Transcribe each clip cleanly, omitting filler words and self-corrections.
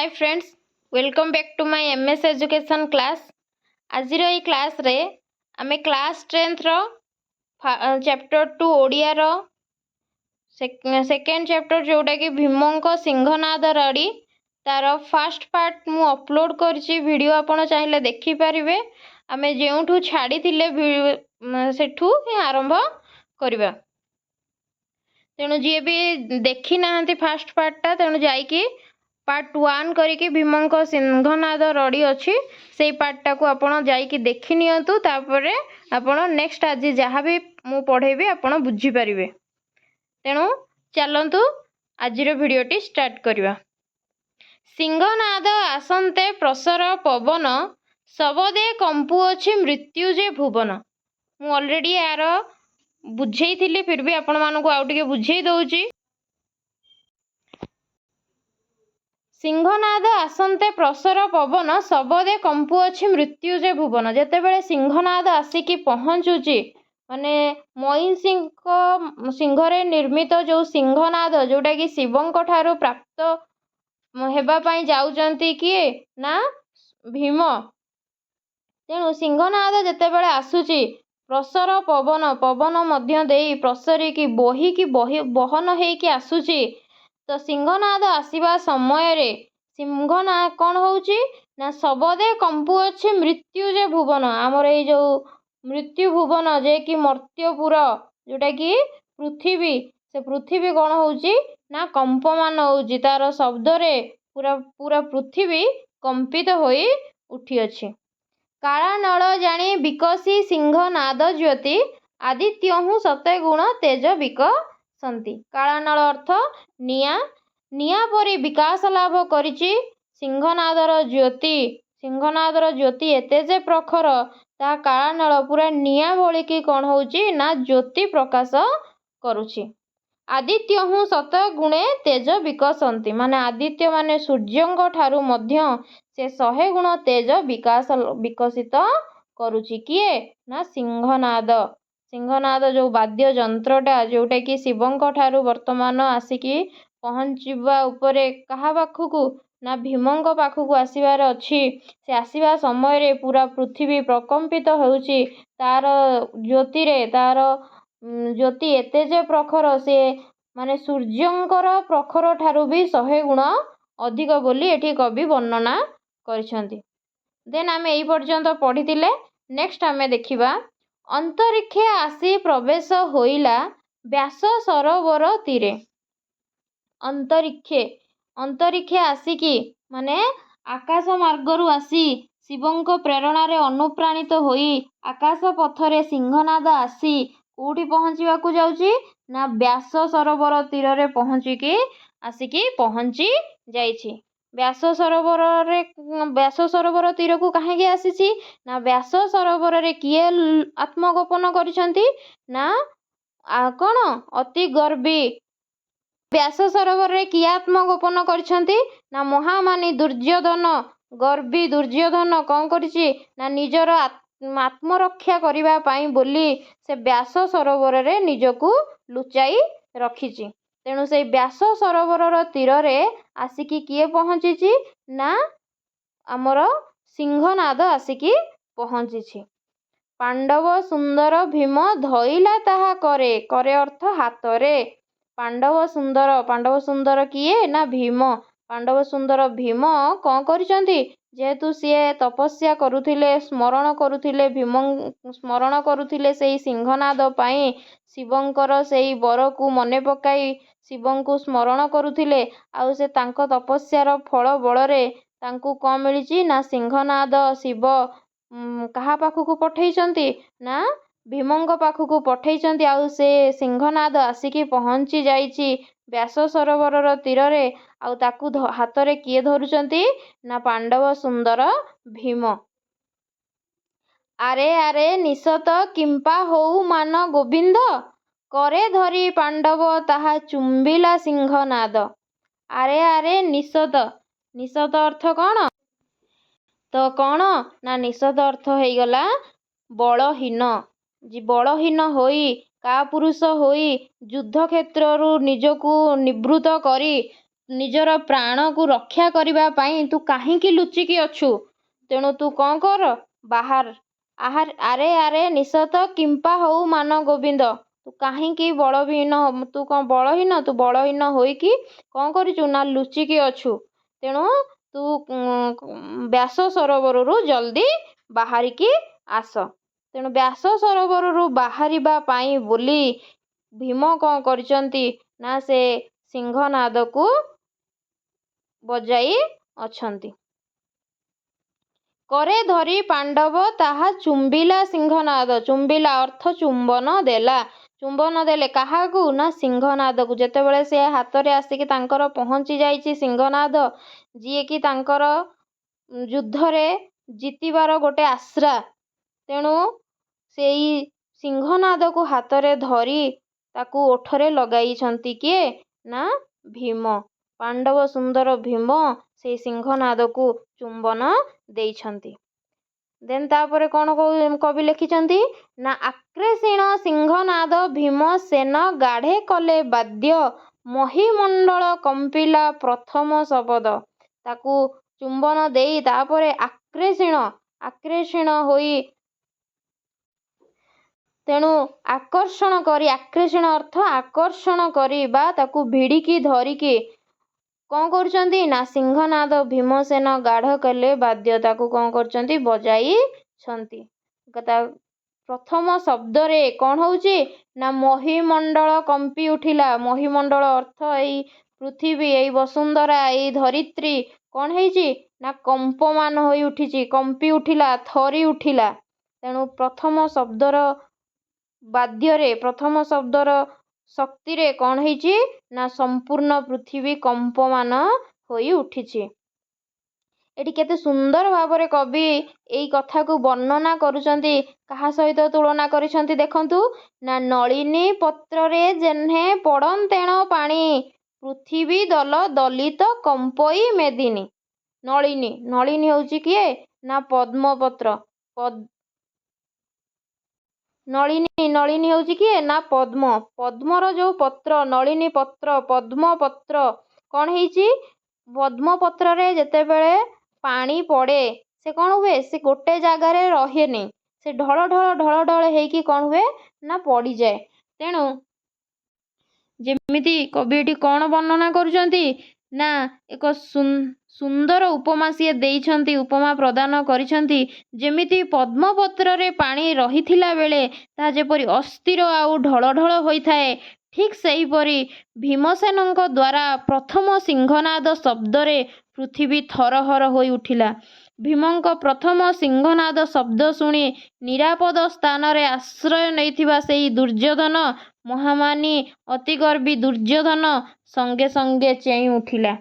Hi friends, welcome back to my MS education class. आज रो class रे आमे क्लास 10th रो चैप्टर 2 ओडिया रो सेकेंड चैप्टर जोटा कि भीमंको सिंहनाद रड़ी तार फर्स्ट पार्ट मु अपलोड करछि वीडियो आपण चाहिले देखि परिबे। आमे जेउठू छाड़ी थिले सेठू आरंभ करबा। तेणु जी भी देखी ना फास्ट पार्टा तेणु जाइकी पार्ट 1 करिकी भीमंको सिंहनाद रड़ी अच्छी से पार्टा को आपण जाइकी देखि नियंतु। तापरे आपण नेक्स्ट आज जहाँ भी मु पढ़ेबी आपण बुझी परिबे। तेणु चलंतु आजिर भिडियोटी स्टार्ट करवा। सिंहनाद आसंते प्रसर पवन सबदे कंपुअछि मृत्यु जे भुवन। मु ऑलरेडी यार बुझेई थिली फिर भी आपण मानकु आउ टिके बुझेई दउची। सिंहनाद आसंते प्रसर पवन सबदे कंपुअछि मृत्यु जे भुवन। जेतेबेले सिंहनाद आसिकी पहुँचुची माने मई सिंहरे निर्मित जो सिंहनाद जोटा कि शिवंक ठारू प्राप्त हेबा पई जाउचंती किए ना भीम। तेणु सिंहनाद जेतेबेले आसुची प्रसर पवन पवन मध्य देई प्रसरिकी बोहिकी बहन हेकी आसुची। तो सिंहनाद आसीबा समय रे सिंहनाद कौन होउची ना सबदे कंपुअछि मृत्यु जे भुवन। आमर ए जो मृत्यु भुवन जे कि मर्त्यपुर जोटा कि पृथ्वी से पृथ्वी कौन होउची ना कंपमान होउची। तार शब्द रे पूरा पूरा पृथ्वी कंपित होई उठी अछि। काला नळ जानी विकसी सिंहनाद ज्योति आदित्यहु सते गुण तेज विकसंती। काला नळ अर्थ निया निया परी विकास लाभ करिछि सिंहनादर ज्योति। सिंहनादर ज्योति एते जे प्रखर ता काला नळ पूरा निया भଳି कि कौन होउची ना ज्योति प्रकाश करुछि। आदित्यहु सत गुणे तेज विकसंती माने आदित्य माने सूर्यंक ठारू मध्य से 100 गुण तेज विकसित करुछि। किए ना सिंहनाद। सिंहनाद जो वाद्य यंत्रटा जोटा कि शिवंक ठारू वर्तमान आसिकी पहुँचवा उपरे कहा पाखकू ना भीमंक पाखकू आसीबार अछि। से आसीबा समय रे पूरा पृथ्वी प्रकंपित होउछि। तार ज्योति रे तार ज्योति एते जे प्रखर से माने सूर्यंकर प्रखर ठारू भी 100 गुण अधिक बोली एठी कवि वर्णना करिसंती। देन आमे एई पर्यंत पढ़ितिले। नेक्स्ट आमे देखिबा अंतरिक्षे आसी प्रवेश होइला व्यास सरोवर तीरे। अंतरिक्षे अंतरिक्षे आसिकी माने आकाश मार्गरु आसी शिवंक प्रेरणा रे अनुप्राणित होई आकाश पथरे सिंहनाद आसी कोठी पहुँचवाकू जाउची ना व्यास सरोवर तीर रे पहुँचिकी आसिकी पहुँची जाइछि। व्यास सरोवर तीर को कहीं आसी ना व्यास सरोवर रे किए आत्मगोपन करिसंती ना कौन अति गर्वी। व्यास सरोवर रे किए आत्मगोपन करिसंती ना महामानी दुर्योधन। गर्वी दुर्योधन कौन करिछि ना निजर आत्मरक्षा करिबा पाई बोली से व्यास सरोवर रे निजकू लुचाई रखिछि। तेणु से व्यास सरोवर तीर रे आसिकी किए पहुँची ना आमर सिंहनाद आसिकी पहुँची। पांडव सुंदर भीम धइला ताहा करे करे अर्थ हाथ रे। पांडव सुंदर किए ना भीम। पांडव सुंदर भीम कौन करिसंती जेहेतु सीए तपस्या करुथिले स्मरण करुथिले भीम स्मरण करुथिले सेई सिंहनाद पाई शिवंकर सेई बर को मने पकाई शिवंकु स्मरण करुथिले। आउ से तांको तपस्यार फल बଳରେ तांकु कौन मिलिछि ना सिंहनाद शिव कहा पाखकू पठेइचंती ना भीमंक पाखकू पठेइचंती। आउ से सिंहनाद आसिकी पहुँची जाइछि व्यास सरोवर तीर रे। आउ ताकू हाथ रे किए धरुचंती ना पांडव सुंदर भीम। आरे आरे निशत किंपा होउ मान गोविंद करे धरी पांडव ताहा चुंबिला सिंहनाद। आरे आरे निशत निशत अर्थ कौन तो कौन ना निशत अर्थ हो गला बलहीन। बलहीन होई का पुरुष होई युद्ध क्षेत्रु निजकू निवृत्त करी ନିଜର ପ୍ରାଣକୁ ରକ୍ଷା କରିବା ପାଇଁ ତୁ କାହିଁକି ଲୁଚିକି ଅଛୁ? ତେଣୁ ତୁ କ'ଣ କର, ବାହାର। ଆରେ ଆରେ ନିଶତ କିମ୍ପା ହଉ ମାନ ଗୋବିନ୍ଦ। ତୁ କାହିଁକି ବଳହୀନ? ତୁ କ'ଣ ବଳହୀନ? ତୁ ବଳହୀନ ହୋଇକି କ'ଣ କରିଛୁ ନା ଲୁଚିକି ଅଛୁ। ତେଣୁ ତୁ ବ୍ୟାସ ସରୋବରରୁ ଜଲ୍ଦି ବାହାରିକି ଆସ। ତେଣୁ ବ୍ୟାସ ସରୋବରରୁ ବାହାରିବା ପାଇଁ ବୋଲି ଭୀମ କ'ଣ କରିଛନ୍ତି ନା ସେ ସିଂହନାଦକୁ ବଜାଇ ଅଛନ୍ତି। କରେ ଧରି ପାଣ୍ଡବ ତାହା ଚୁମ୍ବିଲା ସିଂହନାଦ। ଚୁମ୍ବିଲା ଅର୍ଥ ଚୁମ୍ବନ ଦେଲା। ଚୁମ୍ବନ ଦେଲେ କାହାକୁ ନା ସିଂହନାଦକୁ। ଯେତେବେଳେ ସେ ହାତରେ ଆସିକି ତାଙ୍କର ପହଞ୍ଚି ଯାଇଛି ସିଂହନାଦ, ଯିଏକି ତାଙ୍କର ଯୁଦ୍ଧରେ ଜିତିବାର ଗୋଟେ ଆଶ୍ରା। ତେଣୁ ସେଇ ସିଂହନାଦକୁ ହାତରେ ଧରି ତାକୁ ଓଠରେ ଲଗାଇଛନ୍ତି କିଏ ନା ଭୀମ। ପାଣ୍ଡବ ସୁନ୍ଦର ଭୀମ ସେଇ ସିଂହନାଦକୁ ଚୁମ୍ବନ ଦେଇଛନ୍ତି। ଦେନ୍ ତାପରେ କ'ଣ କବି ଲେଖିଛନ୍ତି ନା ଆକ୍ରେଷିଣ ସିଂହନାଦ ଭୀମସେନ ଗାଢ଼େ କଲେ ବାଦ୍ୟ ମହିମଣ୍ଡଳ କମ୍ପିଲା ପ୍ରଥମ ଶବଦ। ତାକୁ ଚୁମ୍ବନ ଦେଇ ତାପରେ ଆକ୍ରେଷିଣ ହୋଇ, ତେଣୁ ଆକର୍ଷଣ କରି, ଆକ୍ରେଷିଣ ଅର୍ଥ ଆକର୍ଷଣ କରି ବା ତାକୁ ଭିଡ଼ିକି ଧରିକି କ'ଣ କରୁଛନ୍ତି ନା ସିଂହନାଦ ଭୀମସେନ ଗାଢ଼ କଲେ ବାଦ୍ୟ। ତାକୁ କ'ଣ କରୁଛନ୍ତି ବଜାଇଛନ୍ତି। ପ୍ରଥମ ଶବ୍ଦରେ କ'ଣ ହେଉଛି ନା ମହିମଣ୍ଡଳ କମ୍ପି ଉଠିଲା। ମହିମଣ୍ଡଳ ଅର୍ଥ ଏଇ ପୃଥିବୀ, ଏଇ ବସୁନ୍ଧରା, ଏଇ ଧରିତ୍ରୀ କ'ଣ ହେଇଛି ନା କମ୍ପମାନ ହୋଇ ଉଠିଛି, କମ୍ପି ଉଠିଲା, ଥରି ଉଠିଲା। ତେଣୁ ପ୍ରଥମ ଶବ୍ଦର ବାଦ୍ୟରେ, ପ୍ରଥମ ଶବ୍ଦର ଶକ୍ତିରେ କ'ଣ ହେଇଛି ନା ସମ୍ପୂର୍ଣ୍ଣ ପୃଥିବୀ କମ୍ପମାନ ହୋଇ ଉଠିଛି। ଏଠି କେତେ ସୁନ୍ଦର ଭାବରେ କବି ଏଇ କଥାକୁ ବର୍ଣ୍ଣନା କରୁଛନ୍ତି। କାହା ସହିତ ତୁଳନା କରିଛନ୍ତି ଦେଖନ୍ତୁ ନା ନଳିନୀ ପତ୍ରରେ ଯେହ୍ନେ ପଡ଼ନ୍ତେଣ ପାଣି ପୃଥିବୀ ଦଲ ଦଲିତ କମ୍ପଇ ମେଦିନୀ। ନଳିନୀ ହେଉଛି କିଏ ନା ପଦ୍ମପତ୍ର। ନଳିନୀ ହେଉଛି କିଏ ନା ପଦ୍ମ। ପଦ୍ମର ଯେଉଁ ପତ୍ର, ନଳିନୀ ପତ୍ର, ପଦ୍ମପତ୍ର କ'ଣ ହେଇଛି, ପଦ୍ମପତ୍ରରେ ଯେତେବେଳେ ପାଣି ପଡ଼େ ସେ କ'ଣ ହୁଏ, ସେ ଗୋଟେ ଜାଗାରେ ରହେନି, ସେ ଢଳ ହେଇକି କ'ଣ ହୁଏ ନା ପଡ଼ିଯାଏ। ତେଣୁ ଯେମିତି କବି ଏଠି କ'ଣ ବର୍ଣ୍ଣନା କରୁଛନ୍ତି ନା ଏକ ସୁନ୍ଦର ଉପମା ସିଏ ଦେଇଛନ୍ତି, ଉପମା ପ୍ରଦାନ କରିଛନ୍ତି। ଯେମିତି ପଦ୍ମପତ୍ରରେ ପାଣି ରହିଥିଲା ବେଳେ ତାହା ଯେପରି ଅସ୍ଥିର ଆଉ ଢଳ ହୋଇଥାଏ, ଠିକ୍ ସେହିପରି ଭୀମସେନଙ୍କ ଦ୍ୱାରା ପ୍ରଥମ ସିଂହନାଦ ଶବ୍ଦରେ ପୃଥିବୀ ଥରହର ହୋଇ ଉଠିଲା। ଭୀମଙ୍କ ପ୍ରଥମ ସିଂହନାଦ ଶବ୍ଦ ଶୁଣି ନିରାପଦ ସ୍ଥାନରେ ଆଶ୍ରୟ ନେଇଥିବା ସେଇ ଦୁର୍ଯ୍ୟୋଧନ ମହାମାନି ଅତିଗର୍ବୀ ଦୁର୍ଯ୍ୟୋଧନ ସଙ୍ଗେ ସଙ୍ଗେ ଚେଇଁ ଉଠିଲା।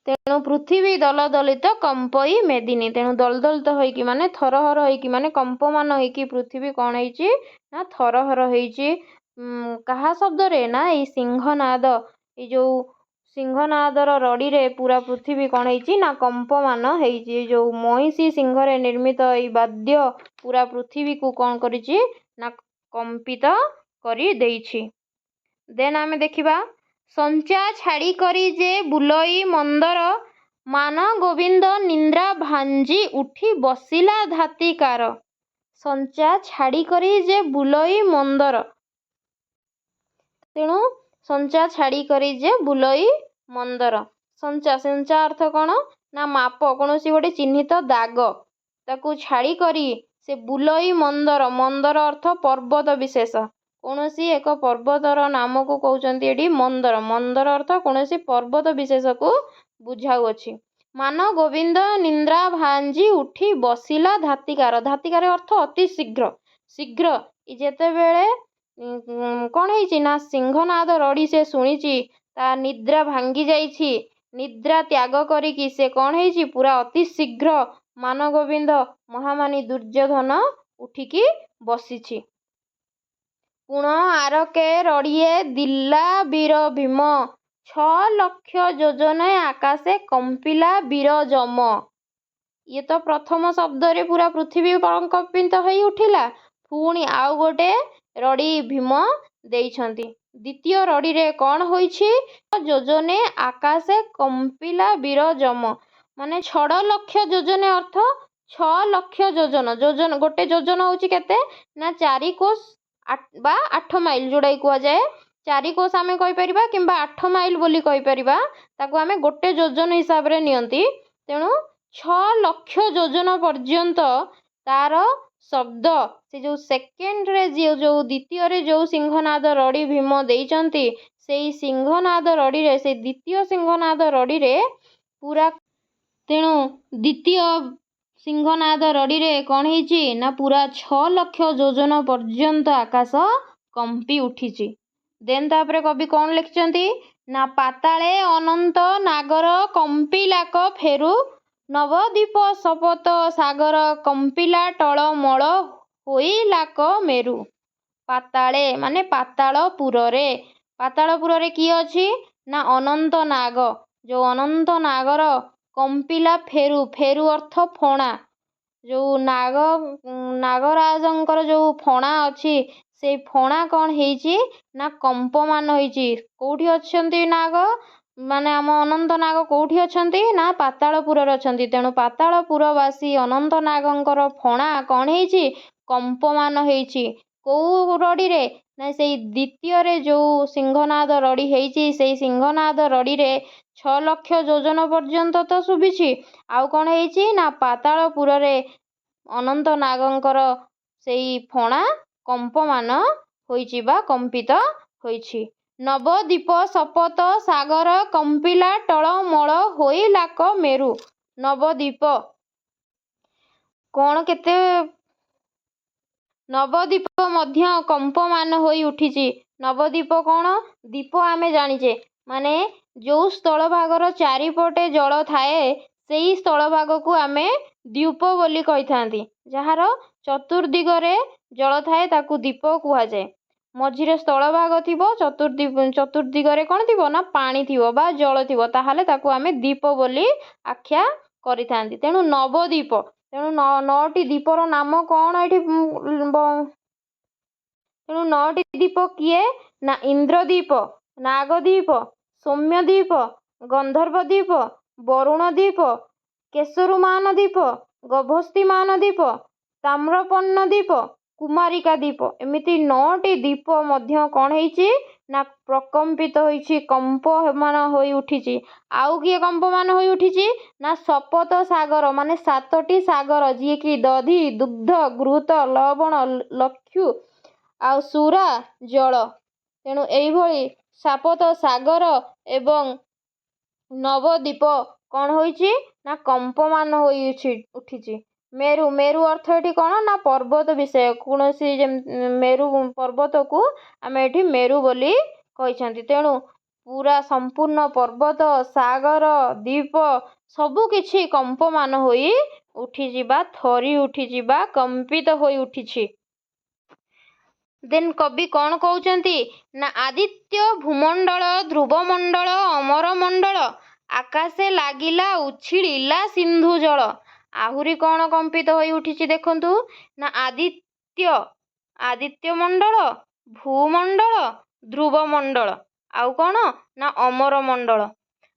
ତେଣୁ ପୃଥିବୀ ଦଲଦଲିତ କମ୍ପଇ ମେଦିନୀ। ତେଣୁ ଦଲଦଲିତ ହୋଇକି ମାନେ ଥରହର ହୋଇକି ମାନେ କମ୍ପମାନ ହୋଇକି ପୃଥିବୀ କ'ଣ ହେଇଛି ନା ଥରହର ହେଇଛି। କାହା ଶବ୍ଦରେ ନା ଏଇ ସିଂହନାଦ, ଏଇ ଯେଉଁ ସିଂହନାଦର ରଡ଼ିରେ ପୁରା ପୃଥିବୀ କ'ଣ ହେଇଛି ନା କମ୍ପମାନ ହେଇଛି। ଏଇ ଯେଉଁ ମଇଁଷି ସିଂହରେ ନିର୍ମିତ ଏଇ ବାଦ୍ୟ ପୁରା ପୃଥିବୀକୁ କ'ଣ କରିଛି ନା କମ୍ପିତ କରି ଦେଇଛି। ଦେନ୍ ଆମେ ଦେଖିବା ସଞ୍ଚା ଛାଡ଼ି କରି ଯେ ବୁଲଇ ମନ୍ଦର ମାନ ଗୋବିନ୍ଦ ନିନ୍ଦ୍ରା ଭାଞ୍ଜି ଉଠି ବସିଲା ଧାତିକାର। ସଞ୍ଚା ଛାଡ଼ି କରି ଯେ ବୁଲଇ ମନ୍ଦର। ତେଣୁ ସଞ୍ଚା ଛାଡ଼ି କରି ଯେ ବୁଲଇ ମନ୍ଦର। ସଞ୍ଚା ଅର୍ଥ କ'ଣ ନା ମାପ, କୌଣସି ଗୋଟେ ଚିହ୍ନିତ ଦାଗ, ତାକୁ ଛାଡ଼ି କରି ସେ ବୁଲଇ ମନ୍ଦର। ମନ୍ଦର ଅର୍ଥ ପର୍ବତ ବିଶେଷ। କୌଣସି ଏକ ପର୍ବତର ନାମକୁ କହୁଛନ୍ତି ଏଠି ମନ୍ଦର। ମନ୍ଦର ଅର୍ଥ କୌଣସି ପର୍ବତ ବିଶେଷକୁ ବୁଝାଉଅଛି। ମାନ ଗୋବିନ୍ଦ ନିନ୍ଦ୍ରା ଭାଞ୍ଜି ଉଠି ବସିଲା ଧାତିକାର। ଧାତିକାର ଅର୍ଥ ଅତି ଶୀଘ୍ର। ଯେତେବେଳେ କ'ଣ ହେଇଛି ନା ସିଂହନାଦ ରଡ଼ି ସେ ଶୁଣିଛି, ତା ନିଦ୍ରା ଭାଙ୍ଗି ଯାଇଛି। ନିଦ୍ରା ତ୍ୟାଗ କରିକି ସେ କ'ଣ ହେଇଛି ପୁରା ଅତି ଶୀଘ୍ର ମାନଗୋବିନ୍ଦ ମହାମାନି ଦୁର୍ଯ୍ୟୋଧନ ଉଠିକି ବସିଛି। କୁଣ ଆରକେ ରଡ଼ିଏ ଦିଲା ବୀର ଭୀମ 6,00,000 ଯୋଜନେ ଆକାଶେ କମ୍ପିଲା ବୀର ଯମ। ଇଏ ତ ପ୍ରଥମ ଶବ୍ଦରେ ପୁରା ପୃଥିବୀ କମ୍ପିତ ହୋଇ ଉଠିଲା। ପୁଣି ଆଉ ଗୋଟେ ରଡ଼ି ଭୀମ ଦେଇଛନ୍ତି। ଦ୍ୱିତୀୟ ରଡ଼ିରେ କ'ଣ ହୋଇଛି? ଯୋଜନେ ଆକାଶେ କମ୍ପିଲା ବିରଜମ। ମାନେ 6 ଲକ୍ଷ ଯୋଜନେ ଅର୍ଥ 6 ଲକ୍ଷ ଯୋଜନ। ଗୋଟେ ଯୋଜନ ହେଉଛି କେତେ? ନା 4 କୋଶ ବା 8 ମାଇଲ, ଯୋଉଟାକି କୁହାଯାଏ। 4 କୋଶ ଆମେ କହିପାରିବା କିମ୍ବା 8 ମାଇଲ ବୋଲି କହିପାରିବା। ତାକୁ ଆମେ ଗୋଟେ ଯୋଜନ ହିସାବରେ ନିଅନ୍ତି। ତେଣୁ 6 ଲକ୍ଷ ଯୋଜନ ପର୍ଯ୍ୟନ୍ତ ତାର ଶବ୍ଦ, ସେ ଯୋଉ ସେକେଣ୍ଡରେ ଯୋଉ ଦ୍ୱିତୀୟରେ ଯୋଉ ସିଂହନାଦ ରଡ଼ି ଭୀମ ଦେଇଛନ୍ତି, ସେଇ ସିଂହନାଦ ରଡ଼ିରେ, ସେଇ ଦ୍ୱିତୀୟ ସିଂହନାଦ ରଡ଼ିରେ ପୁରା, ତେଣୁ ଦ୍ୱିତୀୟ ସିଂହନାଦ ରଡ଼ିରେ କ'ଣ ହେଇଛି? ନା ପୁରା 6 ଲକ୍ଷ ଯୋଜନ ପର୍ଯ୍ୟନ୍ତ ଆକାଶ କମ୍ପି ଉଠିଛି। ଦେନ୍ ତାପରେ କବି କ'ଣ ଲେଖିଛନ୍ତି? ନା ପାତାଳେ ଅନନ୍ତ ନାଗର କମ୍ପିଲାକ ଫେରୁ, ନବଦ୍ୱୀପ ଶପଥ ସାଗର କମ୍ପିଲା ଟଳମଳ ହୋଇଲାକ ମେରୁ। ପାତାଳେ ମାନେ ପାତାଳପୁରରେ। ପାତାଳପୁରରେ କିଏ ଅଛି? ନା ଅନନ୍ତ ନାଗ। ଯୋଉ ଅନନ୍ତ ନାଗର କମ୍ପିଲା ଫେରୁ, ଫେରୁ ଅର୍ଥ ଫଣା। ଯୋଉ ନାଗରାଜଙ୍କର ଯୋଉ ଫଣା ଅଛି, ସେଇ ଫଣା କ'ଣ ହେଇଛି? ନା କମ୍ପମାନ ହେଇଛି। କୋଉଠି ଅଛନ୍ତି ନାଗ? ମାନେ ଆମ ଅନନ୍ତ ନାଗ କୋଉଠି ଅଛନ୍ତି? ନା ପାତାଳପୁରରେ ଅଛନ୍ତି। ତେଣୁ ପାତାଳପୁରବାସୀ ଅନନ୍ତ ନାଗଙ୍କର ଫଣା କ'ଣ ହେଇଛି? କମ୍ପମାନ ହେଇଛି। କୋଉ ରଡ଼ିରେ? ନା ସେଇ ଦ୍ୱିତୀୟରେ ଯୋଉ ସିଂହନାଦ ରଡ଼ି ହେଇଛି, ସେଇ ସିଂହନାଦ ରଡ଼ିରେ 6 ଲକ୍ଷ ଯୋଜନ ପର୍ଯ୍ୟନ୍ତ ତ ଶୁଭିଛି। ଆଉ କ'ଣ ହେଇଛି? ନା ପାତାଳପୁରରେ ଅନନ୍ତ ନାଗଙ୍କର ସେଇ ଫଣା କମ୍ପମାନ ହୋଇଛି ବା କମ୍ପିତ ହୋଇଛି। ନବଦ୍ୱୀପ ଶପଥ ସାଗର କମ୍ପିଲା ଟଳମଳ ହୋଇଲାକ ମେରୁ। ନବଦ୍ୱୀପ କ'ଣ କେତେ? ନବଦ୍ୱୀପ ମଧ୍ୟ କମ୍ପମାନ ହୋଇ ଉଠିଛି। ନବଦ୍ୱୀପ କ'ଣ? ଦ୍ୱୀପ ଆମେ ଜାଣିଛେ, ମାନେ ଯୋଉ ସ୍ଥଳଭାଗର ଚାରିପଟେ ଜଳ ଥାଏ, ସେଇ ସ୍ଥଳଭାଗକୁ ଆମେ ଦ୍ୱୀପ ବୋଲି କହିଥାନ୍ତି। ଯାହାର ଚତୁର୍ଦିଗରେ ଜଳ ଥାଏ ତାକୁ ଦ୍ୱୀପ କୁହାଯାଏ। ମଝିରେ ସ୍ଥଳଭାଗ ଥିବ, ଚତୁର୍ଦିଗରେ କ'ଣ ଥିବ? ନା ପାଣି ଥିବ ବା ଜଳ ଥିବ, ତାହେଲେ ତାକୁ ଆମେ ଦ୍ୱୀପ ବୋଲି ଆଖ୍ୟା କରିଥାନ୍ତି। ତେଣୁ ନବଦ୍ୱୀପ, ତେଣୁ 9ଟି ଦ୍ୱୀପର ନାମ କ'ଣ ଏଠି? ତେଣୁ 9ଟି ଦ୍ୱୀପ କିଏ? ନା ଇନ୍ଦ୍ରଦ୍ୱୀପ, ନାଗଦ୍ୱୀପ, ସୌମ୍ୟଦ୍ୱୀପ, ଗନ୍ଧର୍ବ-ଦ୍ୱୀପ, ବରୁଣ-ଦ୍ୱୀପ, କେଶରୁମାନ-ଦ୍ୱୀପ, ଗଭସ୍ତିମାନ-ଦ୍ୱୀପ, ତାମ୍ରପର୍ଣ୍ଣ-ଦ୍ୱୀପ, କୁମାରିକା-ଦ୍ୱୀପ। ଏମିତି 9ଟି ଦ୍ୱୀପ ମଧ୍ୟ କ'ଣ ହେଇଛି? ନା ପ୍ରକମ୍ପିତ ହୋଇଛି, କମ୍ପମାନ ହୋଇ ଉଠିଛି। ଆଉ କିଏ କମ୍ପମାନ ହୋଇ ଉଠିଛି? ନା ଶପଥ ସାଗର, ମାନେ 7ଟି ସାଗର, ଯିଏକି ଦଧି, ଦୁଗ୍ଧ, ଘୃତ, ଲବଣ, ଲକ୍ଷୁ ଆଉ ସୁରା ଜଳ। ତେଣୁ ଏଇଭଳି ଶପଥ ସାଗର ଏବଂ ନବଦ୍ୱୀପ କ'ଣ ହୋଇଛି? ନା କମ୍ପମାନ ହୋଇ ଉଠିଛି। ମେରୁ, ମେରୁ ଅର୍ଥ ଏଠି କ'ଣ? ନା ପର୍ବତ ବିଷୟ। କୌଣସି ମେରୁ ପର୍ବତକୁ ଆମେ ଏଠି ମେରୁ ବୋଲି କହିଛନ୍ତି। ତେଣୁ ପୁରା ସମ୍ପୂର୍ଣ୍ଣ ପର୍ବତ, ସାଗର, ଦ୍ୱୀପ ସବୁ କିଛି କମ୍ପମାନ ହୋଇ ଉଠିଛି ବା ଥରି ଉଠିଛି ବା କମ୍ପିତ ହୋଇ ଉଠିଛି। ଦେନ୍ କବି କ'ଣ କହୁଛନ୍ତି? ନା ଆଦିତ୍ୟ ଭୂମଣ୍ଡଳ, ଧ୍ରୁବମଣ୍ଡଳ, ଅମରମଣ୍ଡଳ, ଆକାଶେ ଲାଗିଲା ଉଛିଳିଲା ସିନ୍ଧୁ ଜଳ। ଆହୁରି କ'ଣ କମ୍ପିତ ହୋଇ ଉଠିଛି ଦେଖନ୍ତୁ? ନା ଆଦିତ୍ୟ, ଆଦିତ୍ୟମଣ୍ଡଳ, ଭୂମଣ୍ଡଳ, ଧ୍ରୁବମଣ୍ଡଳ, ଆଉ କ'ଣ? ନା ଅମରମଣ୍ଡଳ।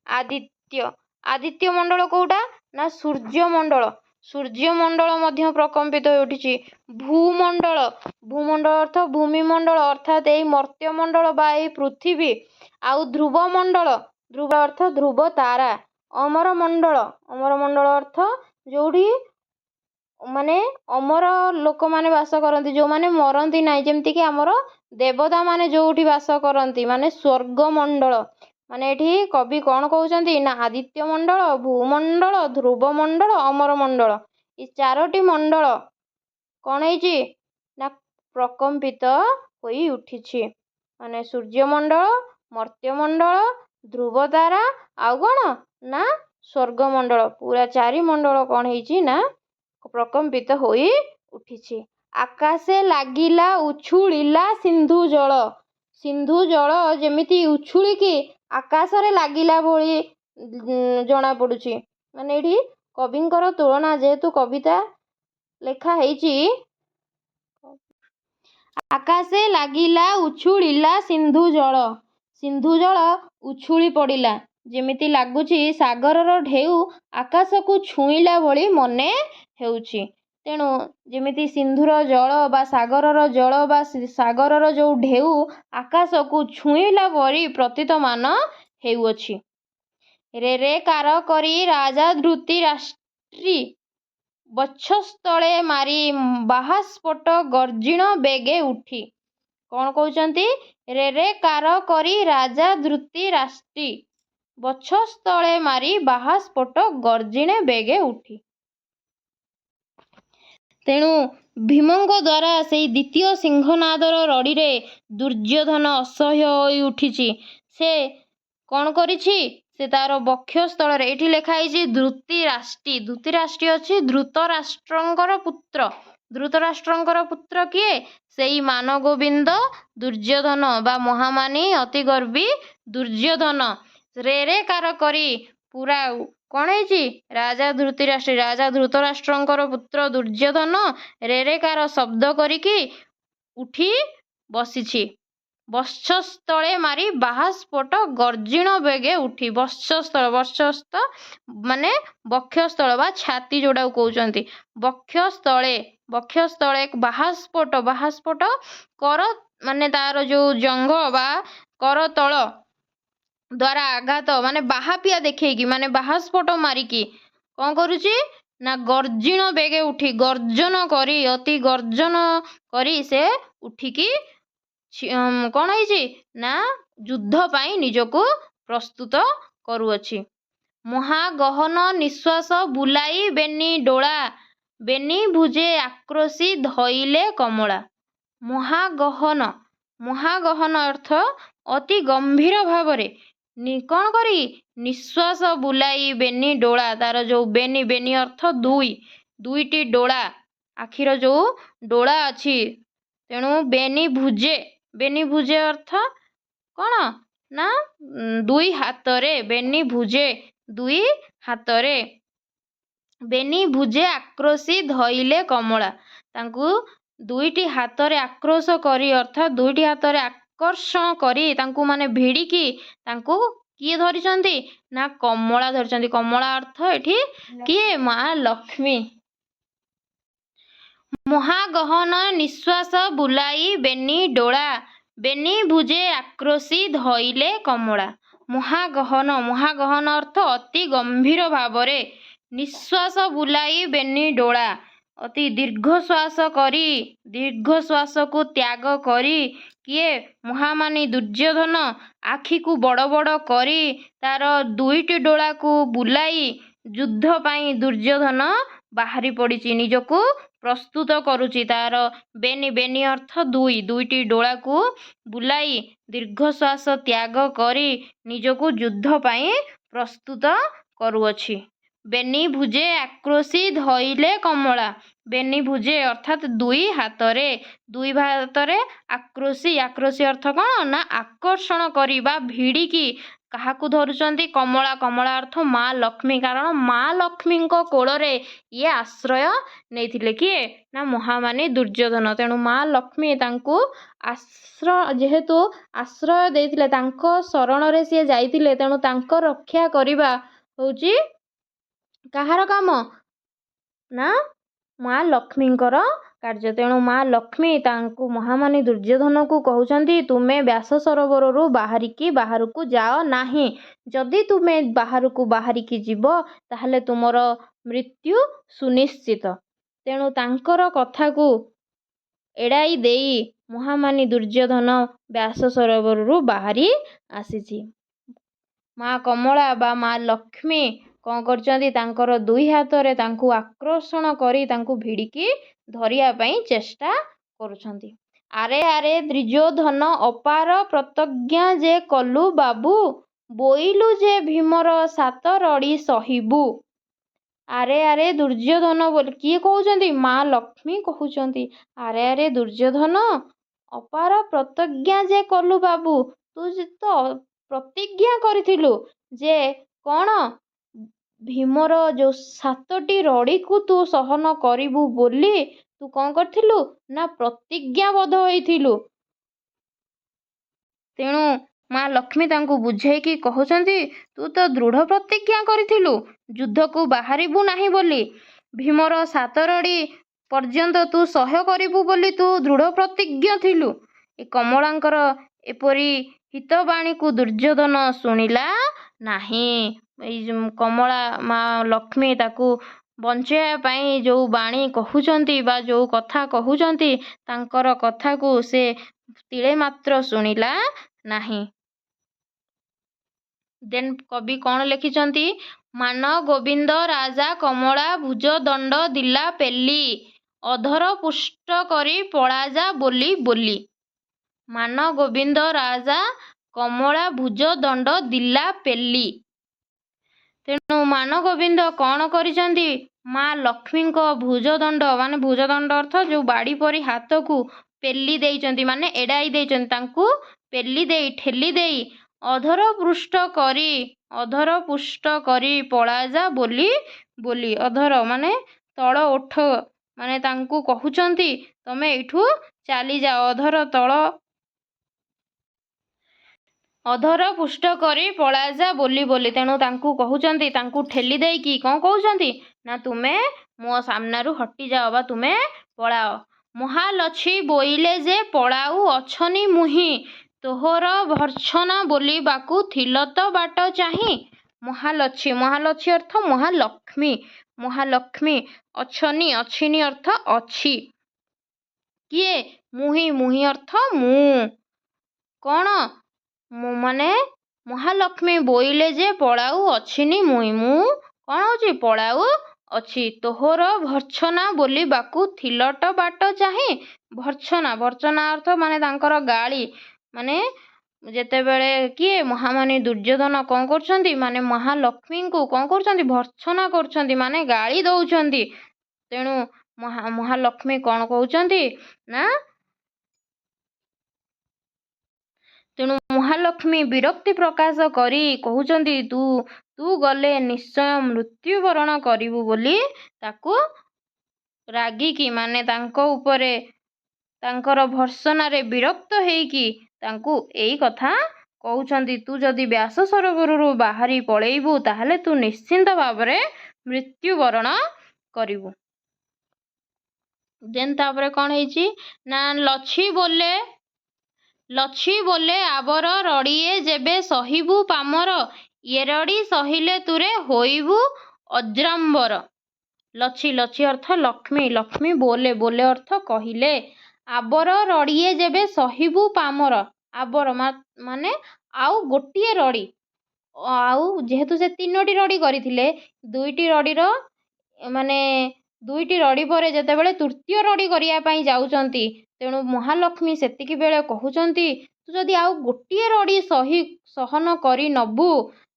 ଆଦିତ୍ୟ, ଆଦିତ୍ୟମଣ୍ଡଳ କୋଉଟା? ନା ସୂର୍ଯ୍ୟମଣ୍ଡଳ। ସୂର୍ଯ୍ୟମଣ୍ଡଳ ମଧ୍ୟ ପ୍ରକମ୍ପିତ ହୋଇ ଉଠିଛି। ଭୂମଣ୍ଡଳ, ଭୂମଣ୍ଡଳ ଅର୍ଥ ଭୂମିମଣ୍ଡଳ, ଅର୍ଥାତ୍ ଏଇ ମର୍ତ୍ତ୍ୟମଣ୍ଡଳ ବା ଏଇ ପୃଥିବୀ। ଆଉ ଧ୍ରୁବମଣ୍ଡଳ, ଧ୍ରୁବ ଅର୍ଥ ଧ୍ରୁବ ତାରା। ଅମରମଣ୍ଡଳ, ଅମରମଣ୍ଡଳ ଅର୍ଥ ଯୋଉଠି ମାନେ ଅମର ଲୋକମାନେ ବାସ କରନ୍ତି, ଯୋଉମାନେ ମରନ୍ତି ନାହିଁ, ଯେମିତିକି ଆମର ଦେବତାମାନେ ଯୋଉଠି ବାସ କରନ୍ତି, ମାନେ ସ୍ୱର୍ଗମଣ୍ଡଳ। ମାନେ ଏଠି କବି କ'ଣ କହୁଛନ୍ତି? ନା ଆଦିତ୍ୟମଣ୍ଡଳ, ଭୂମଣ୍ଡଳ, ଧ୍ରୁବମଣ୍ଡଳ, ଅମରମଣ୍ଡଳ, ଏ 4ଟି ମଣ୍ଡଳ କ'ଣ ହେଇଛି? ନା ପ୍ରକମ୍ପିତ ହୋଇ ଉଠିଛି। ମାନେ ସୂର୍ଯ୍ୟମଣ୍ଡଳ, ମର୍ତ୍ତ୍ୟମଣ୍ଡଳ, ଧ୍ରୁବତାରା, ଆଉ କ'ଣ? ନା ସ୍ୱର୍ଗମଣ୍ଡଳ। ପୁରା 4 ମଣ୍ଡଳ କ'ଣ ହେଇଛି? ନା ପ୍ରକମ୍ପିତ ହୋଇ ଉଠିଛି। ଆକାଶେ ଲାଗିଲା ଉଛୁଳିଲା ସିନ୍ଧୁ ଜଳ। ସିନ୍ଧୁ ଜଳ ଯେମିତି ଉଛୁଳିକି ଆକାଶରେ ଲାଗିଲା ଭଳି ଜଣାପଡ଼ୁଛି। ମାନେ ଏଠି କବିଙ୍କର ତୁଳନା, ଯେହେତୁ କବିତା ଲେଖା ହେଇଛି, ଆକାଶେ ଲାଗିଲା ଉଛୁଳିଲା ସିନ୍ଧୁ ଜଳ। ସିନ୍ଧୁ ଜଳ ଉଛୁଳି ପଡ଼ିଲା। ଯେମିତି ଲାଗୁଛି ସାଗରର ଢେଉ ଆକାଶକୁ ଛୁଇଁଲା ଭଳି ମନେ ହେଉଛି। ତେଣୁ ଯେମିତି ସିନ୍ଧୁର ଜଳ ବା ସାଗରର ଜଳ ବା ସାଗରର ଯେଉଁ ଢେଉ ଆକାଶକୁ ଛୁଇଁଲା ପରି ପ୍ରତୀତମାନ ହେଉଅଛି। ରେ ରେ କାର କରି ରାଜା ଧୃତରାଷ୍ଟ୍ରୀ ବକ୍ଷସ୍ଥଳେ ମାରି ବାହାସ୍ଫୋଟ ଗର୍ଜିଣ ବେଗେ ଉଠି। କ'ଣ କହୁଛନ୍ତି? ରେ ରେ କାର କରି ରାଜା ଧୃତରାଷ୍ଟ୍ରୀ ବକ୍ଷସ୍ଥଳେ ମାରି ବାହାସ୍ଫୋଟ ଗର୍ଜିଣେ ବେଗେ ଉଠି। ତେଣୁ ଭୀମଙ୍କ ଦ୍ୱାରା ସେଇ ଦ୍ୱିତୀୟ ସିଂହନାଦର ରଡ଼ିରେ ଦୁର୍ଯ୍ୟୋଧନ ଅସହ୍ୟ ହୋଇ ଉଠିଛି। ସେ କ'ଣ କରିଛି? ସେ ତାର ବକ୍ଷସ୍ଥଳରେ, ଏଇଠି ଲେଖା ହେଇଛି ଧୃତରାଷ୍ଟ୍ରୀ। ଧୃତରାଷ୍ଟ୍ରୀ ଅଛି ଧୃତରାଷ୍ଟ୍ରଙ୍କର ପୁତ୍ର। ଧୃତରାଷ୍ଟ୍ରଙ୍କର ପୁତ୍ର କିଏ? ସେଇ ମାନଗୋବିନ୍ଦ ଦୁର୍ଯ୍ୟୋଧନ ବା ମହାମାନି ଅତିଗର୍ବି ଦୁର୍ଯ୍ୟୋଧନ। ରେ ରେ କାର କରି ପୁରା କ'ଣ ହେଇଛି? ରାଜା ଧୃତରାଷ୍ଟ୍ରୀ, ରାଜା ଧୃତରାଷ୍ଟ୍ରଙ୍କର ପୁତ୍ର ଦୁର୍ଯ୍ୟୋଧନ ରେ ରେ କାର ଶବ୍ଦ କରିକି ଉଠି ବସିଛି। ବକ୍ଷସ୍ଥଳେ ମାରି ବାହାସ୍ଫୋଟ ଗର୍ଜିଣ ବେଗେ ଉଠି। ବକ୍ଷସ୍ଥ ମାନେ ବକ୍ଷସ୍ଥଳ ବା ଛାତି ଯୋଉଟାକୁ କହୁଛନ୍ତି। ବକ୍ଷସ୍ଥଳେ ବାହାସ୍ଫୋଟ କର ମାନେ ତାର ଯୋଉ ଜଙ୍ଘ ବା କରତଳ ଦ୍ୱାରା ଆଘାତ ମାନେ ବାହାପିଆ ଦେଖେଇକି ମାନେ ବାହାସ୍ଫୋଟ ମାରିକି କ'ଣ କରୁଛି? ନା ଗର୍ଜିଣ ବେଗେ ଉଠି, ଗର୍ଜନ କରି, ଅତି ଗର୍ଜନ କରି ସେ ଉଠିକି କ'ଣ ହେଇଛି? ନା ଯୁଦ୍ଧ ପାଇଁ ନିଜକୁ ପ୍ରସ୍ତୁତ କରୁଅଛି। ମହାଗହନ ନିଶ୍ୱାସ ବୁଲାଇ ବେନି ଡୋଳା, ବେନି ଭୁଜେ ଆକ୍ରୋଶୀ ଧଇଲେ କମଳା। ମହାଗହନ, ମହାଗହନ ଅର୍ଥ ଅତି ଗମ୍ଭୀର ଭାବରେ କ'ଣ କରି? ନିଶ୍ୱାସ ବୁଲାଇ ବେନି ଡୋଳା, ତାର ଯୋଉ ବେନି, ବେନି ଅର୍ଥ ଦୁଇଟି ଡୋଳା, ଆଖିର ଯୋଉ ଡୋଳା ଅଛି। ତେଣୁ ବେନି ଭୁଜେ, ବେନି ଭୁଜେ ଅର୍ଥ କ'ଣ? ନା ଦୁଇ ହାତରେ, ବେନି ଭୁଜେ ଦୁଇ ହାତରେ, ବେନି ଭୁଜେ ଆକ୍ରୋଶୀ ଧଇଲେ କମଳା, ତାଙ୍କୁ ଦୁଇଟି ହାତରେ ଆକ୍ରୋଶ କରି ଅର୍ଥାତ୍ ଦୁଇଟି ହାତରେ ଆକର୍ଷଣ କରି ତାଙ୍କୁ ମାନେ ଭିଡ଼ିକି ତାଙ୍କୁ କିଏ ଧରିଛନ୍ତି? ନା କମଳା ଧରିଛନ୍ତି। କମଳା ଅର୍ଥ ଏଠି କିଏ? ମା ଲକ୍ଷ୍ମୀ। ମହାଗହନ ନିଶ୍ୱାସ ବୁଲାଇ ବେନି ଡୋଳା, ବେନି ଭୁଜେ ଆକ୍ରୋଶୀ ଧଇଲେ କମଳା। ମହାଗହନ, ମହାଗହନ ଅର୍ଥ ଅତି ଗମ୍ଭୀର ଭାବରେ। ନିଶ୍ୱାସ ବୁଲାଇ ବେନି ଡୋଳା, ଅତି ଦୀର୍ଘଶ୍ୱାସ କରି, ଦୀର୍ଘଶ୍ୱାସକୁ ତ୍ୟାଗ କରି କିଏ? ମହାମାନି ଦୁର୍ଯ୍ୟୋଧନ ଆଖିକୁ ବଡ଼ ବଡ଼ କରି ତାର ଦୁଇଟି ଡୋଳାକୁ ବୁଲାଇ ଯୁଦ୍ଧ ପାଇଁ ଦୁର୍ଯ୍ୟୋଧନ ବାହାରି ପଡ଼ିଛି, ନିଜକୁ ପ୍ରସ୍ତୁତ କରୁଛି। ତାର ବେନି, ବେନି ଅର୍ଥ ଦୁଇଟି ଡୋଳାକୁ ବୁଲାଇ ଦୀର୍ଘଶ୍ୱାସ ତ୍ୟାଗ କରି ନିଜକୁ ଯୁଦ୍ଧ ପାଇଁ ପ୍ରସ୍ତୁତ କରୁଅଛି। ବେନି ଭୁଜେ ଆକ୍ରୋଶୀ ଧଇଲେ କମଳା, ବେନି ଭୁଜେ ଅର୍ଥାତ୍ ଦୁଇ ହାତରେ, ଦୁଇ ହାତରେ ଆକ୍ରୋଶୀ, ଆକ୍ରୋଶୀ ଅର୍ଥ କ'ଣ? ନା ଆକର୍ଷଣ କରି ବା ଭିଡ଼ିକି କାହାକୁ ଧରୁଛନ୍ତି? କମଳା, କମଳା ଅର୍ଥ ମା ଲକ୍ଷ୍ମୀ। କାରଣ ମା ଲକ୍ଷ୍ମୀଙ୍କ କୋଳରେ ଇଏ ଆଶ୍ରୟ ନେଇଥିଲେ। କିଏ? ନା ମହାମାନି ଦୁର୍ଯ୍ୟୋଧନ। ତେଣୁ ମା ଲକ୍ଷ୍ମୀ ତାଙ୍କୁ ଯେହେତୁ ଆଶ୍ରୟ ଦେଇଥିଲେ, ତାଙ୍କ ଶରଣରେ ସିଏ ଯାଇଥିଲେ, ତେଣୁ ତାଙ୍କ ରକ୍ଷା କରିବା ହେଉଛି କାହାର କାମ? ନା ମା ଲକ୍ଷ୍ମୀଙ୍କର କାର୍ଯ୍ୟ। ତେଣୁ ମା ଲକ୍ଷ୍ମୀ ତାଙ୍କୁ ମହାମାନି ଦୁର୍ଯ୍ୟୋଧନକୁ କହୁଛନ୍ତି, ତୁମେ ବ୍ୟାସ ସରୋବରରୁ ବାହାରକୁ ଯାଅ ନାହିଁ। ଯଦି ତୁମେ ବାହାରକୁ ବାହାରିକି ଯିବ ତାହେଲେ ତୁମର ମୃତ୍ୟୁ ସୁନିଶ୍ଚିତ। ତେଣୁ ତାଙ୍କର କଥାକୁ ଏଡ଼ାଇ ଦେଇ ମହାମାନି ଦୁର୍ଯ୍ୟୋଧନ ବ୍ୟାସ ସରୋବରରୁ ବାହାରି ଆସିଛି। ମା କମଳା ବା ମା ଲକ୍ଷ୍ମୀ କ'ଣ କରିଛନ୍ତି? ତାଙ୍କର ଦୁଇ ହାତରେ ତାଙ୍କୁ ଆକର୍ଷଣ କରି ତାଙ୍କୁ ଭିଡ଼ିକି ଧରିବା ପାଇଁ ଚେଷ୍ଟା କରୁଛନ୍ତି। ଆରେ ଆରେ ଦୁର୍ଯ୍ୟୋଧନ ଅପାର ପ୍ରତଜ୍ଞା ଯେ କଲୁ ବାବୁ, ବୋଇଲୁ ଯେ ଭୀମର ସାତ ରଡ଼ି ସହିବୁ। ଆରେ ଆରେ ଦୁର୍ଯ୍ୟୋଧନ ବୋଲି କିଏ କହୁଛନ୍ତି? ମା ଲକ୍ଷ୍ମୀ କହୁଛନ୍ତି। ଆରେ ଆରେ ଦୁର୍ଯ୍ୟୋଧନ ଅପାର ପ୍ରତିଜ୍ଞା ଯେ କଲୁ ବାବୁ, ତୁ ତ ପ୍ରତିଜ୍ଞା କରିଥିଲୁ ଯେ କ'ଣ? ଭୀମର ଯୋଉ 7ଟି ରଡ଼ିକୁ ତୁ ସହନ କରିବୁ ବୋଲି ତୁ କ'ଣ କରିଥିଲୁ ନା ପ୍ରତିଜ୍ଞାବଦ୍ଧ ହୋଇଥିଲୁ। ତେଣୁ ମା ଲକ୍ଷ୍ମୀ ତାଙ୍କୁ ବୁଝେଇକି କହୁଛନ୍ତି ତୁ ତ ଦୃଢ଼ ପ୍ରତିଜ୍ଞା କରିଥିଲୁ ଯୁଦ୍ଧକୁ ବାହାରିବୁ ନାହିଁ ବୋଲି। ଭୀମର 7 ରଡ଼ି ପର୍ଯ୍ୟନ୍ତ ତୁ ସହ୍ୟ କରିବୁ ବୋଲି ତୁ ଦୃଢ଼ ପ୍ରତିଜ୍ଞ ଥିଲୁ। ଏ କମଳାଙ୍କର ଏପରି ହିତବାଣୀକୁ ଦୁର୍ଯ୍ୟୋଧନ ଶୁଣିଲା ନାହିଁ। ଏଇ କମଳା ମା ଲକ୍ଷ୍ମୀ ତାକୁ ବଞ୍ଚାଇବା ପାଇଁ ଯେଉଁ ବାଣୀ କହୁଛନ୍ତି ବା ଯେଉଁ କଥା କହୁଛନ୍ତି ତାଙ୍କର କଥାକୁ ସେ ତିଳେ ମାତ୍ର ଶୁଣିଲା ନାହିଁ। ଦେନ୍ କବି କ'ଣ ଲେଖିଛନ୍ତି? ମାନ ଗୋବିନ୍ଦ ରାଜା କମଳା ଭୁଜ ଦଣ୍ଡ ଦିଲା ପେଲି ଅଧର ପୁଷ୍ଟ କରି ପଳାଯା ବୋଲି ବୋଲି। ମାନ ଗୋବିନ୍ଦ ରାଜା କମଳା ଭୁଜ ଦଣ୍ଡ ଦିଲା ପେଲି। ତେଣୁ ମାନଗୋବିନ୍ଦ କ'ଣ କରିଛନ୍ତି? ମା ଲକ୍ଷ୍ମୀଙ୍କ ଭୁଜଦଣ୍ଡ ମାନେ ଭୁଜଦଣ୍ଡ ଅର୍ଥ ଯେଉଁ ବାଡ଼ି ପରି ହାତକୁ ପେଲି ଦେଇଛନ୍ତି ମାନେ ଏଡ଼ାଇ ଦେଇଛନ୍ତି। ତାଙ୍କୁ ପେଲି ଦେଇ ଠେଲି ଦେଇ ଅଧର ପୁଷ୍ଟ କରି ପଳାଯା ବୋଲି ବୋଲି। ଅଧର ମାନେ ତଳ ଓଠ ମାନେ ତାଙ୍କୁ କହୁଛନ୍ତି ତମେ ଏଇଠୁ ଚାଲିଯାଅ। ଅଧର ପୁଷ୍ଟ କରି ପଳାଯା ବୋଲି ବୋଲି। ତେଣୁ ତାଙ୍କୁ କହୁଛନ୍ତି ତାଙ୍କୁ ଠେଲି ଦେଇକି କ'ଣ କହୁଛନ୍ତି ନା ତୁମେ ମୋ ସାମ୍ନାରୁ ହଟିଯାଅ ବା ତୁମେ ପଳାଅ। ମହାଲଛି ବୋଇଲେ ଯେ ପଳାଉ ଅଛନି ମୁହିଁ ତୋହର ଭର୍ଚ୍ଛନା ବୋଲିବାକୁ ଥିଲ ତ ବାଟ ଚାହିଁ। ମହାଲଛି ମହାଲଛି ଅର୍ଥ ମହାଲକ୍ଷ୍ମୀ। ମହାଲକ୍ଷ୍ମୀ ଅଛନି ଅଛିନି ଅର୍ଥ ଅଛି। କିଏ? ମୁହିଁ ମୁହିଁ ଅର୍ଥ ମୁଁ। କ'ଣ ମାନେ ମହାଲକ୍ଷ୍ମୀ ବୋଇଲେ ଯେ ପଳାଉ ଅଛିନି ମୁହିଁ। ମୁଁ କ'ଣ ହେଉଛି ପଳାଉ ଅଛି। ତୋହର ଭର୍ଚ୍ଛନା ବୋଲିବାକୁ ଥିଲଟ ବାଟ ଚାହିଁ। ଭର୍ଚ୍ଛନା ଭର୍ଚ୍ଛନା ଅର୍ଥ ମାନେ ତାଙ୍କର ଗାଳି। ମାନେ ଯେତେବେଳେ କିଏ ମହାମାନି ଦୁର୍ଯ୍ୟୋଧନ କ'ଣ କରୁଛନ୍ତି ମାନେ ମହାଲକ୍ଷ୍ମୀଙ୍କୁ କ'ଣ କରୁଛନ୍ତି ଭର୍ଚ୍ଛନା କରୁଛନ୍ତି ମାନେ ଗାଳି ଦେଉଛନ୍ତି। ତେଣୁ ମହାଲକ୍ଷ୍ମୀ କ'ଣ କହୁଛନ୍ତି ନା ତେଣୁ ମହାଲକ୍ଷ୍ମୀ ବିରକ୍ତି ପ୍ରକାଶ କରି କହୁଛନ୍ତି ତୁ ଗଲେ ନିଶ୍ଚୟ ମୃତ୍ୟୁବରଣ କରିବୁ ବୋଲି ତାକୁ ରାଗିକି ମାନେ ତାଙ୍କ ଉପରେ ତାଙ୍କର ଭର୍ତ୍ସନାରେ ବିରକ୍ତ ହେଇକି ତାଙ୍କୁ ଏଇ କଥା କହୁଛନ୍ତି। ତୁ ଯଦି ବ୍ୟାସ ସରୋବରରୁ ବାହାରି ପଳେଇବୁ ତାହେଲେ ତୁ ନିଶ୍ଚିନ୍ତ ଭାବରେ ମୃତ୍ୟୁବରଣ କରିବୁ। ଦେନ୍ ତାପରେ କ'ଣ ହେଇଛି ନା ଲଛି ବୋଲେ ଆବର ରଡ଼ିଏ ଯେବେ ସହିବୁ ପାମର ଏ ରଡ଼ି ସହିଲେ ତୁରେ ହୋଇବୁ ଅଜ୍ରାମ୍ବର। ଲଛି ଲଛି ଅର୍ଥ ଲକ୍ଷ୍ମୀ। ଲକ୍ଷ୍ମୀ ବୋଲେ ବୋଲେ ଅର୍ଥ କହିଲେ। ଆବର ରଡ଼ିଏ ଯେବେ ସହିବୁ ପାମର। ଆବର ମାନେ ଆଉ ଗୋଟିଏ ରଡ଼ି। ଆଉ ଯେହେତୁ ସେ 3ଟି ରଡ଼ି କରିଥିଲେ 2ଟି ରଡ଼ିର ମାନେ 2ଟି ରଡ଼ି ପରେ ଯେତେବେଳେ ତୃତୀୟ ରଡ଼ି କରିବା ପାଇଁ ଯାଉଛନ୍ତି ତେଣୁ ମହାଲକ୍ଷ୍ମୀ ସେତିକି ବେଳେ କହୁଛନ୍ତି ତୁ ଯଦି ଆଉ ଗୋଟିଏ ରଡ଼ି ସହନ କରି ନବୁ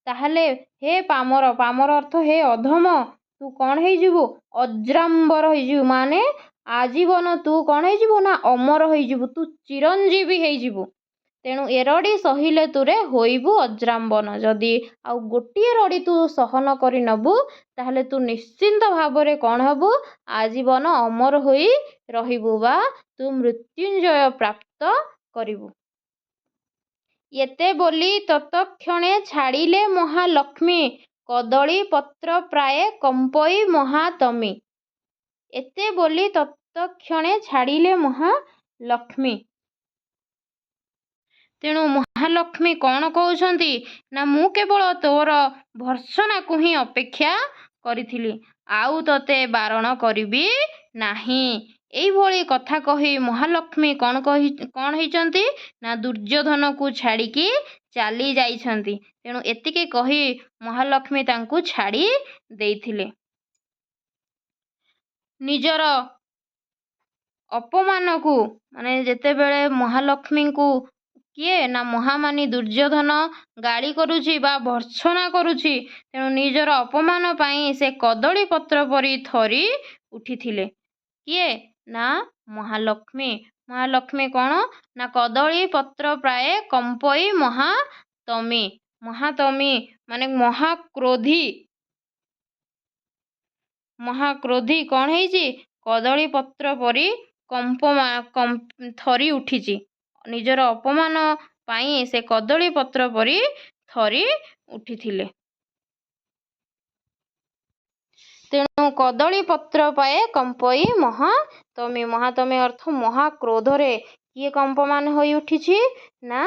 ତାହେଲେ ହେ ପାମର ପାମର ଅର୍ଥ ହେ ଅଧମ ତୁ କ'ଣ ହେଇଯିବୁ ଅଜ୍ରାମ୍ବର ହେଇଯିବୁ। ମାନେ ଆଜୀବନ ତୁ କ'ଣ ହେଇଯିବୁ ନା ଅମର ହେଇଯିବୁ। ତୁ ଚିରଞ୍ଜୀବୀ ହେଇଯିବୁ। ତେଣୁ ଏ ରଡ଼ି ସହିଲେ ତୁରେ ହୋଇବୁ ଅଜ୍ରାମ୍ବନ। ଯଦି ଆଉ ଗୋଟିଏ ରଡ଼ି ତୁ ସହନ କରି ନେବୁ ତାହେଲେ ତୁ ନିଶ୍ଚିନ୍ତ ଭାବରେ କ'ଣ ହେବୁ ଆଜୀବନ ଅମର ହୋଇ ରହିବୁ ବା ତୁ ମୃତ୍ୟୁଞ୍ଜୟ ପ୍ରାପ୍ତ କରିବୁ। ଏତେ ବୋଲି ତତକ୍ଷଣେ ଛାଡ଼ିଲେ ମହାଲକ୍ଷ୍ମୀ କଦଳୀ ପତ୍ର ପ୍ରାୟ କମ୍ପଇ ମହାତମୀ। ଏତେ ବୋଲି ତତକ୍ଷଣେ ଛାଡ଼ିଲେ ମହାଲକ୍ଷ୍ମୀ। ତେଣୁ ମହାଲକ୍ଷ୍ମୀ କ'ଣ କହୁଛନ୍ତି ନା ମୁଁ କେବଳ ତୋର ଭର୍ତ୍ସନାକୁ ହିଁ ଅପେକ୍ଷା କରିଥିଲି ଆଉ ତୋତେ ବାରଣ କରିବି ନାହିଁ। ଏଇଭଳି କଥା କହି ମହାଲକ୍ଷ୍ମୀ କ'ଣ ହେଇଛନ୍ତି ନା ଦୁର୍ଯ୍ୟୋଧନକୁ ଛାଡ଼ିକି ଚାଲି ଯାଇଛନ୍ତି। ତେଣୁ ଏତିକି କହି ମହାଲକ୍ଷ୍ମୀ ତାଙ୍କୁ ଛାଡ଼ି ଦେଇଥିଲେ। ନିଜର ଅପମାନକୁ ମାନେ ଯେତେବେଳେ ମହାଲକ୍ଷ୍ମୀଙ୍କୁ କିଏ ନା ମହାମାନି ଦୁର୍ଯ୍ୟୋଧନ ଗାଳି କରୁଛି ବା ଭର୍ତ୍ସନା କରୁଛି ତେଣୁ ନିଜର ଅପମାନ ପାଇଁ ସେ କଦଳୀ ପତ୍ର ପରି ଥରି ଉଠିଥିଲେ। କିଏ ନା ମହାଲକ୍ଷ୍ମୀ। ମହାଲକ୍ଷ୍ମୀ କ'ଣ ନା କଦଳୀ ପତ୍ର ପ୍ରାୟ କମ୍ପଇ ମହାତମୀ। ମହାତମୀ ମାନେ ମହାକ୍ରୋଧୀ। ମହାକ୍ରୋଧୀ କ'ଣ ହେଇଛି କଦଳୀ ପତ୍ର ପରି ଥରି ଉଠିଛି। ନିଜର ଅପମାନ ପାଇଁ ସେ କଦଳୀ ପତ୍ର ପରି ଥରି ଉଠିଥିଲେ। ତେଣୁ କଦଳୀ ପତ୍ର ପାଏ କମ୍ପଇ ମହାତମୀ। ମହାତମୀ ଅର୍ଥ ମହାକ୍ରୋଧରେ କିଏ କମ୍ପମାନ ହୋଇ ଉଠିଛି? ନା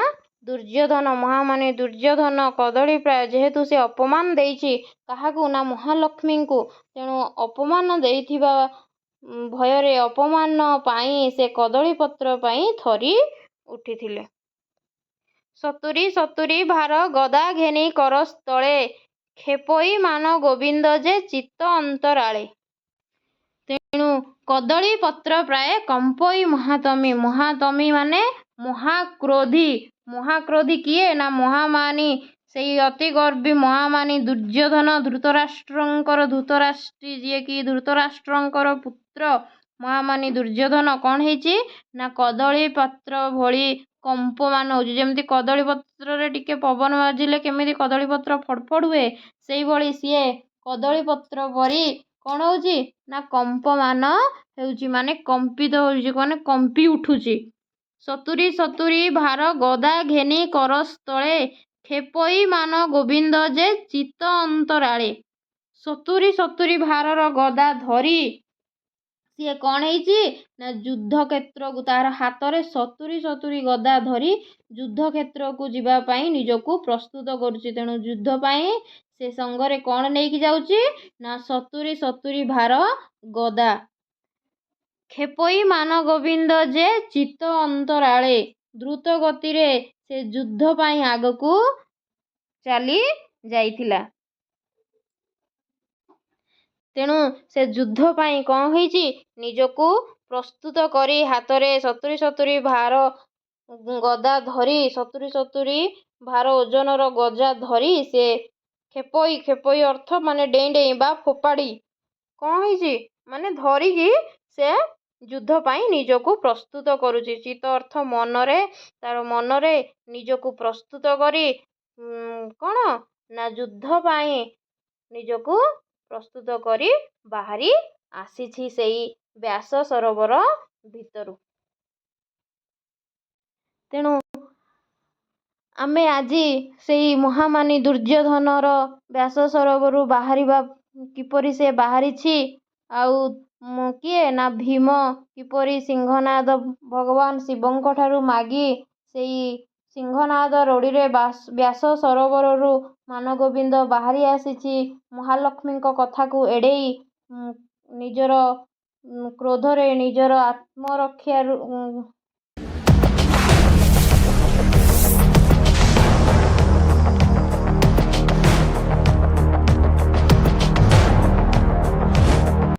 ଦୁର୍ଯ୍ୟୋଧନ। ମହାମାନି ଦୁର୍ଯ୍ୟୋଧନ କଦଳୀ ପ୍ରାୟ ଯେହେତୁ ସେ ଅପମାନ ଦେଇଛି କାହାକୁ? ନା ମହାଲକ୍ଷ୍ମୀଙ୍କୁ। ତେଣୁ ଅପମାନ ଦେଇଥିବା ଭୟରେ ଅପମାନ ପାଇଁ ସେ କଦଳୀ ପତ୍ର ପାଇଁ ଥରି ଉଠିଥିଲେ। ସତୁରୀ ସତୁରୀ ଭାର ଗଦା ଘେନି କରସ୍ ତଳେ ଖେପଇ ମାନ ଗୋବିନ୍ଦ ଯେ ଚିତ୍ତ ଅନ୍ତରାଳେ। ତେଣୁ କଦଳୀ ପତ୍ର ପ୍ରାୟ କମ୍ପଇ ମହାତମୀ। ମହାତମୀ ମାନେ ମହାକ୍ରୋଧୀ। ମହାକ୍ରୋଧୀ କିଏ? ନା ମହାମାନି। ସେଇ ଅତି ଗର୍ବୀ ମହାମାନି ଦୁର୍ଯ୍ୟୋଧନ। ଧୃତରାଷ୍ଟ୍ରୀ ଯିଏକି ଧୃତରାଷ୍ଟ୍ରଙ୍କର ପୁତ୍ର ମହାମାନି ଦୁର୍ଯ୍ୟୋଧନ କ'ଣ ହେଇଛି? ନା କଦଳୀ ପତ୍ର ଭଳି କମ୍ପମାନ ହେଉଛି। ଯେମିତି କଦଳୀ ପତ୍ରରେ ଟିକେ ପବନ ବାଜିଲେ କେମିତି କଦଳୀ ପତ୍ର ଫଡ଼ଫଡ଼ ହୁଏ, ସେଇଭଳି ସିଏ କଦଳୀ ପତ୍ର ପରି କ'ଣ ହେଉଛି? ନା କମ୍ପମାନ ହେଉଛି, ମାନେ କମ୍ପିତ ହେଉଛି, ମାନେ କମ୍ପି ଉଠୁଛି। ସତୁରୀ ସତୁରୀ ଭାର ଗଦା ଘେନି କରସ୍ ତଳେ ଖେପଇ ମାନ ଗୋବିନ୍ଦ ଯେ ଚିତ୍ତ ଅନ୍ତରାଳେ। ସତୁରୀ ସତୁରୀ ଭାରର ଗଦା ଧରି ସିଏ କ'ଣ ହେଇଛି? ନା ଯୁଦ୍ଧ କ୍ଷେତ୍ରକୁ, ତାର ହାତରେ ସତୁରୀ ସତୁରୀ ଗଦା ଧରି ଯୁଦ୍ଧ କ୍ଷେତ୍ରକୁ ଯିବା ପାଇଁ ନିଜକୁ ପ୍ରସ୍ତୁତ କରୁଛି। ତେଣୁ ଯୁଦ୍ଧ ପାଇଁ ସେ ସଙ୍ଗରେ କ'ଣ ନେଇକି ଯାଉଛି? ନା ସତୁରୀ ସତୁରୀ ଭାର ଗଦା। ଖେପଇ ମାନ ଗୋବିନ୍ଦ ଯେ ଚିତ୍ତ ଅନ୍ତରାଳେ। ଦ୍ରୁତ ଗତିରେ ସେ ଯୁଦ୍ଧ ପାଇଁ ଆଗକୁ ଚାଲି ଯାଇଥିଲା। ତେଣୁ ସେ ଯୁଦ୍ଧ ପାଇଁ କ'ଣ ହେଇଛି? ନିଜକୁ ପ୍ରସ୍ତୁତ କରି ହାତରେ ସତୁରୀ ସତୁରୀ ଭାର ଗଦା ଧରି, ସତୁରୀ ସତୁରୀ ଭାର ଓଜନର ଗଜା ଧରି ସେ ଖେପଇ, ଖେପଇ ଅର୍ଥ ମାନେ ଡେଇଁ ଡେଇଁ ବା ଫୋପାଡ଼ି କ'ଣ ହେଇଛି? ମାନେ ଧରିକି ସେ ଯୁଦ୍ଧ ପାଇଁ ନିଜକୁ ପ୍ରସ୍ତୁତ କରୁଛି। ଚିତ୍ତ ଅର୍ଥ ମନରେ, ତାର ମନରେ ନିଜକୁ ପ୍ରସ୍ତୁତ କରି କ'ଣ? ନା ଯୁଦ୍ଧ ପାଇଁ ନିଜକୁ ପ୍ରସ୍ତୁତ କରି ବାହାରି ଆସିଛି ସେଇ ବ୍ୟାସ ସରୋବର ଭିତରୁ। ତେଣୁ ଆମେ ଆଜି ସେଇ ମହାମାନି ଦୁର୍ଯ୍ୟୋଧନର ବ୍ୟାସ ସରୋବରରୁ ବାହାରିବା, କିପରି ସେ ବାହାରିଛି, ଆଉ କିଏ? ନା ଭୀମ କିପରି ସିଂହନାଦ ଭଗବାନ ଶିବଙ୍କ ଠାରୁ ମାଗି ସେଇ ସିଂହନାଦ ରଡ଼ିରେ ବ୍ୟାସ ସରୋବରରୁ ମାନଗୋବିନ୍ଦ ବାହାରି ଆସିଛି। ମହାଲକ୍ଷ୍ମୀଙ୍କ କଥାକୁ ଏଡ଼େଇ ନିଜର କ୍ରୋଧରେ ନିଜର ଆତ୍ମରକ୍ଷାରୁ